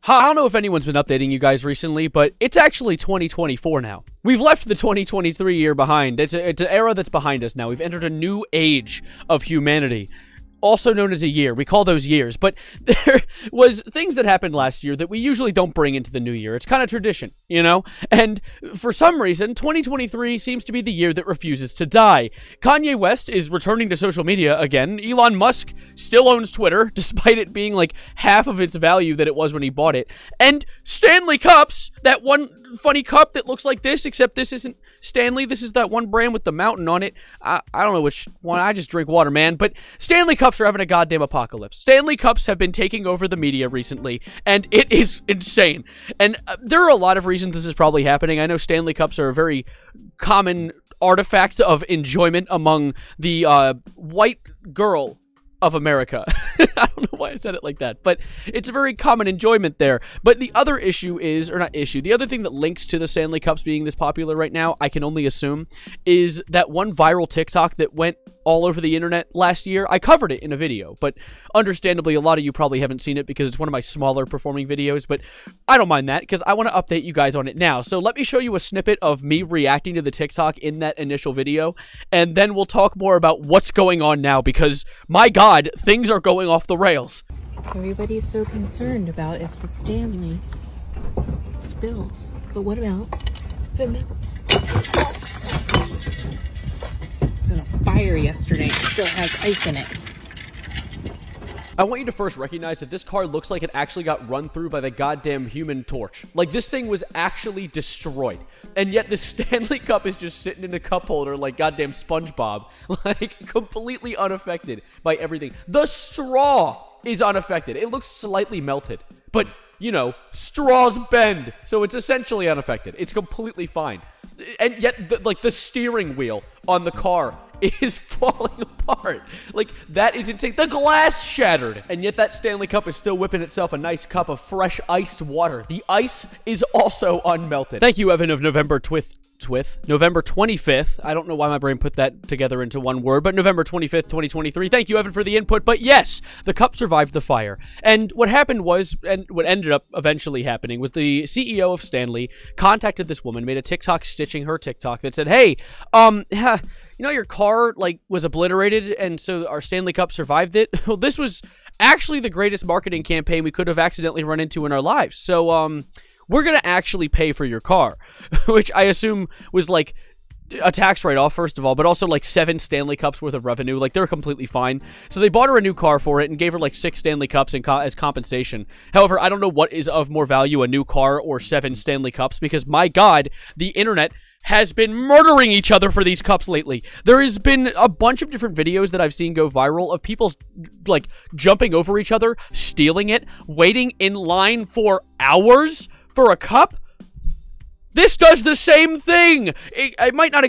I don't know if anyone's been updating you guys recently, but it's actually 2024 now. We've left the 2023 year behind. It's an era that's behind us now. We've entered a new age of humanity, also known as a year. We call those years, but there was things that happened last year that we usually don't bring into the new year. It's kind of tradition, you know? And for some reason, 2023 seems to be the year that refuses to die. Kanye West is returning to social media again. Elon Musk still owns Twitter, despite it being like half of its value that it was when he bought it. And Stanley Cups, that one funny cup that looks like this, except this isn't Stanley. This is that one brand with the mountain on it. I don't know which one. I just drink water, man. But Stanley Cups are having a goddamn apocalypse. Stanley Cups have been taking over the media recently, and it is insane. And there are a lot of reasons this is probably happening. I know Stanley Cups are a very common artifact of enjoyment among the white girl of America. I don't know why I said it like that, but it's a very common enjoyment there. But the other issue is, or not issue, the other thing that links to the Stanley Cups being this popular right now, I can only assume, is that one viral TikTok that went all over the internet last year. I covered it in a video, but understandably, a lot of you probably haven't seen it because it's one of my smaller performing videos, but I don't mind that because I want to update you guys on it now. So let me show you a snippet of me reacting to the TikTok in that initial video, and then we'll talk more about what's going on now because, my God, things are going off the rails. Everybody's so concerned about if the Stanley spills, but what about the milk? It was in a fire yesterday. It still has ice in it. I want you to first recognize that this car looks like it actually got run through by the goddamn Human Torch. Like, this thing was actually destroyed. And yet the Stanley Cup is just sitting in a cup holder like goddamn SpongeBob. Like, completely unaffected by everything. The straw is unaffected. It looks slightly melted. But, you know, straws bend. So it's essentially unaffected. It's completely fine. And yet, the steering wheel on the car is falling apart. Like, that is insane. The glass shattered. And yet that Stanley Cup is still whipping itself a nice cup of fresh iced water. The ice is also unmelted. Thank you, Evan of November 25th. I don't know why my brain put that together into one word, but November 25th, 2023. Thank you, Evan, for the input. But yes, the cup survived the fire. And what happened was, and what ended up eventually happening, was the CEO of Stanley contacted this woman, made a TikTok stitching her TikTok that said, hey, you know, your car, like, was obliterated, and so our Stanley Cup survived it? Well, this was actually the greatest marketing campaign we could have accidentally run into in our lives. So, we're gonna actually pay for your car. Which I assume was, like, a tax write-off, first of all, but also, like, 7 Stanley Cups worth of revenue. Like, they're completely fine. So they bought her a new car for it and gave her, like, 6 Stanley Cups as compensation. However, I don't know what is of more value, a new car or 7 Stanley Cups, because, my God, the internet has been murdering each other for these cups lately. There has been a bunch of different videos that I've seen go viral of people, like, jumping over each other, stealing it, waiting in line for hours for a cup. This does the same thing. It might not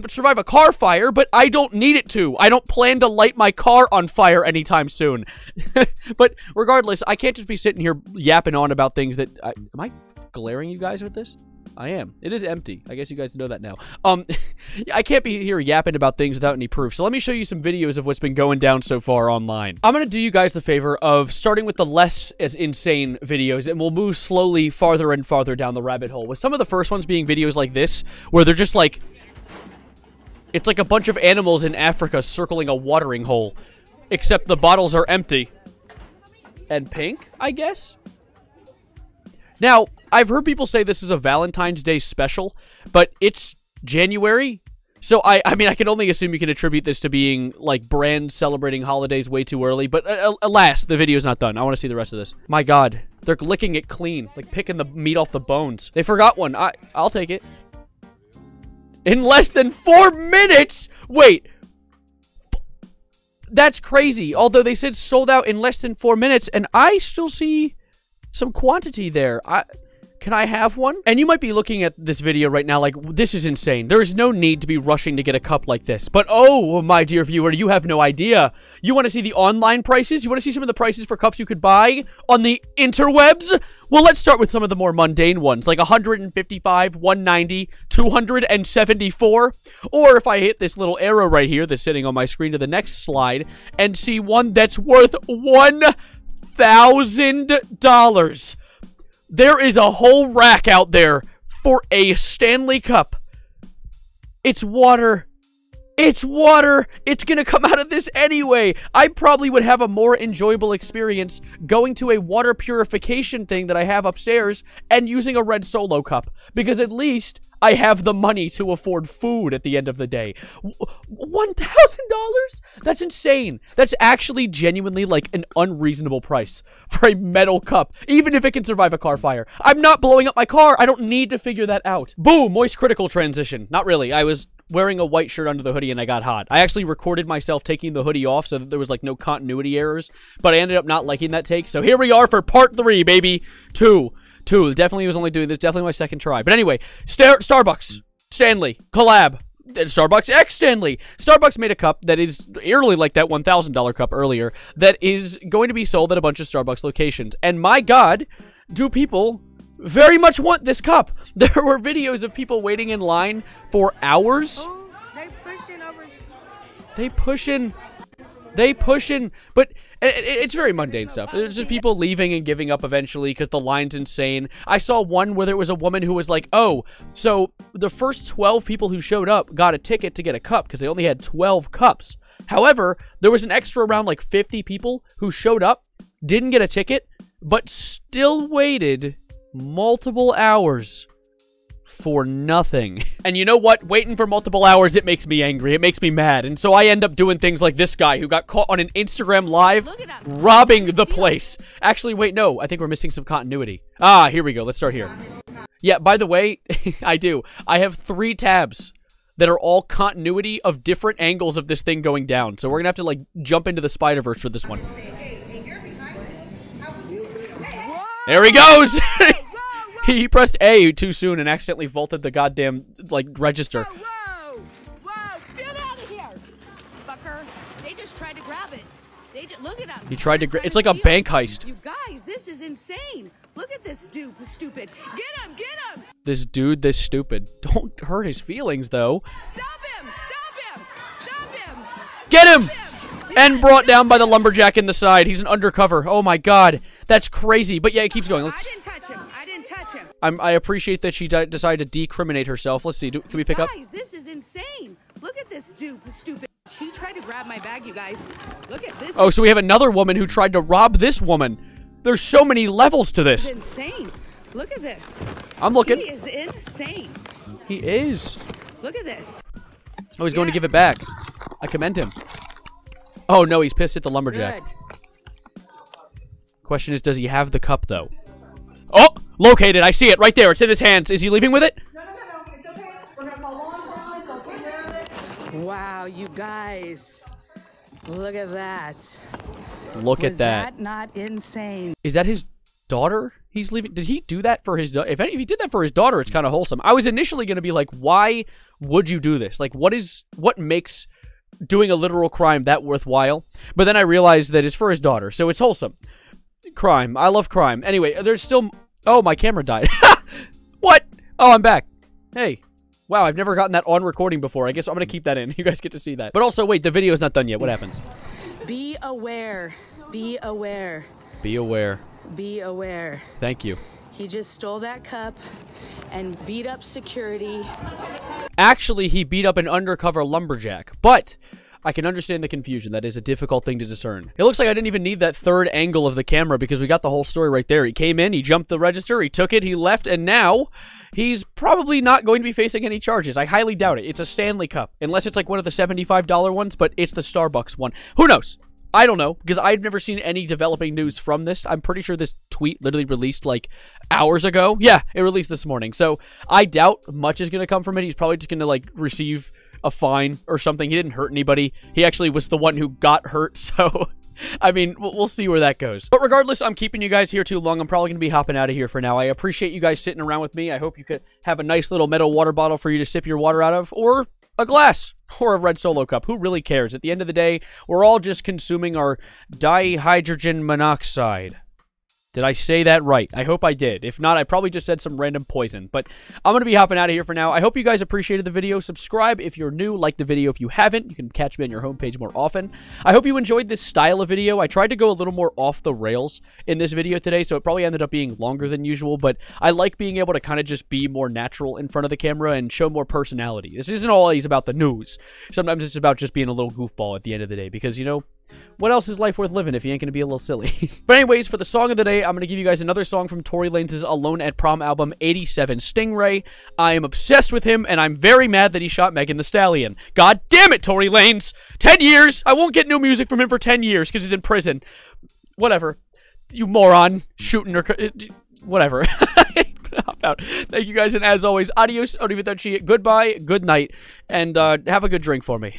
survive a car fire, but I don't need it to. I don't plan to light my car on fire anytime soon. But regardless, I can't just be sitting here yapping on about things that... am I glaring you guys with this? I am. It is empty. I guess you guys know that now. I can't be here yapping about things without any proof. So let me show you some videos of what's been going down so far online. I'm going to do you guys the favor of starting with the less insane videos, and we'll move slowly farther and farther down the rabbit hole. With some of the first ones being videos like this, where they're just like... it's like a bunch of animals in Africa circling a watering hole. Except the bottles are empty. And pink, I guess? Now, I've heard people say this is a Valentine's Day special, but it's January. So, I mean, I can only assume you can attribute this to being, like, brands celebrating holidays way too early. But, alas, the video's not done. I want to see the rest of this. My God, they're licking it clean. Like, picking the meat off the bones. They forgot one. I'll take it. In less than 4 minutes? Wait. That's crazy. Although they said sold out in less than 4 minutes, and I still see some quantity there. Can I have one? And you might be looking at this video right now like, this is insane. There is no need to be rushing to get a cup like this. But oh, my dear viewer, you have no idea. You want to see the online prices? You want to see some of the prices for cups you could buy on the interwebs? Well, let's start with some of the more mundane ones, like 155, 190, 274. Or if I hit this little arrow right here that's sitting on my screen to the next slide and see one that's worth $1,000. There is a whole rack out there for a Stanley Cup. It's water. It's water! It's gonna come out of this anyway! I probably would have a more enjoyable experience going to a water purification thing that I have upstairs and using a red Solo cup. Because at least I have the money to afford food at the end of the day. $1,000? That's insane. That's actually genuinely like an unreasonable price for a metal cup, even if it can survive a car fire. I'm not blowing up my car. I don't need to figure that out. Boom! Moist critical transition. Not really. I was wearing a white shirt under the hoodie and I got hot. I actually recorded myself taking the hoodie off so that there was like no continuity errors, but I ended up not liking that take. So here we are for part 3, baby. Two. Definitely was only doing this. Definitely my second try. But anyway, Starbucks, Stanley, collab. Starbucks X Stanley. Starbucks made a cup that is eerily like that $1,000 cup earlier that is going to be sold at a bunch of Starbucks locations. And my God, do people very much want this cup. There were videos of people waiting in line for hours. Oh, They pushing, but it's very mundane stuff. It's just people leaving and giving up eventually because the line's insane. I saw one where there was a woman who was like, oh, so the first 12 people who showed up got a ticket to get a cup because they only had 12 cups. However, there was an extra around like 50 people who showed up, didn't get a ticket, but still waited multiple hours for nothing. And you know what? Waiting for multiple hours, it makes me angry. It makes me mad. And so I end up doing things like this guy who got caught on an Instagram live robbing the place. Actually, wait, no. I think we're missing some continuity. Ah, here we go. Let's start here. Yeah, by the way, I do. I have 3 tabs that are all continuity of different angles of this thing going down. So we're gonna have to, like, jump into the Spider-Verse for this one. There he goes! He pressed A too soon and accidentally vaulted the goddamn, like, register. Whoa! Get out of here! Fucker. They just tried to grab it. Look at him. He tried to grab. It's like a bank heist. You guys, this is insane. Look at this dude, stupid. Get him! This dude, this stupid. Don't hurt his feelings, though. Stop him! Get him! And brought down by the lumberjack in the side. He's an undercover. Oh my God. That's crazy. But yeah, it keeps going. I didn't touch him. I appreciate that she decided to decriminate herself. Let's see. Can we pick up? Guys, this is insane. Look at this dude, stupid. She tried to grab my bag, you guys. Look at this. Oh, so we have another woman who tried to rob this woman. There's so many levels to this. It's insane. Look at this. I'm looking. He is insane. He is. Look at this. Oh, he's going to give it back. I commend him. Oh, no, he's pissed at the lumberjack. Good. Question is, does he have the cup, though? Oh, located. I see it right there. It's in his hands. Is he leaving with it? No. It's okay. We're going to call law enforcement. They'll take care of it. Wow, you guys. Look at that. Look at that. Was that not insane? Is that his daughter he's leaving? Did he do that for his daughter? If he did that for his daughter, it's kind of wholesome. I was initially going to be like, why would you do this? Like, what makes doing a literal crime that worthwhile? But then I realized that it's for his daughter, so it's wholesome. Crime. I love crime. Anyway, there's still... Oh, my camera died. What? Oh, I'm back. Hey. Wow, I've never gotten that on recording before. I guess I'm going to keep that in. You guys get to see that. But also, wait, the video's not done yet. What happens? Be aware. Be aware. Be aware. Be aware. Thank you. He just stole that cup and beat up security. Actually, he beat up an undercover lumberjack. But I can understand the confusion. That is a difficult thing to discern. It looks like I didn't even need that third angle of the camera because we got the whole story right there. He came in, he jumped the register, he took it, he left, and now he's probably not going to be facing any charges. I highly doubt it. It's a Stanley Cup. Unless it's like one of the $75 ones, but it's the Starbucks one. Who knows? I don't know, because I've never seen any developing news from this. I'm pretty sure this tweet literally released, like, hours ago. Yeah, it released this morning. So I doubt much is going to come from it. He's probably just going to, like, receive a fine or something. He didn't hurt anybody. He actually was the one who got hurt, so... I mean, we'll see where that goes. But regardless, I'm keeping you guys here too long. I'm probably going to be hopping out of here for now. I appreciate you guys sitting around with me. I hope you could have a nice little metal water bottle for you to sip your water out of, or a glass, or a red Solo cup. Who really cares? At the end of the day, we're all just consuming our dihydrogen monoxide. Did I say that right? I hope I did. If not, I probably just said some random poison. But I'm going to be hopping out of here for now. I hope you guys appreciated the video. Subscribe if you're new. Like the video if you haven't. You can catch me on your homepage more often. I hope you enjoyed this style of video. I tried to go a little more off the rails in this video today, so it probably ended up being longer than usual. But I like being able to kind of just be more natural in front of the camera and show more personality. This isn't always about the news. Sometimes it's about just being a little goofball at the end of the day. Because, you know, what else is life worth living if you ain't going to be a little silly? But anyways, for the song of the day, I'm going to give you guys another song from Tory Lanez' Alone at Prom album, 87 Stingray. I am obsessed with him, and I'm very mad that he shot Megan Thee Stallion. God damn it, Tory Lanez! 10 years! I won't get new music from him for 10 years because he's in prison. Whatever. You moron. Shooting her... Whatever. Hop out. Thank you guys, and as always, adios, arrivederci, goodbye, good night, and have a good drink for me.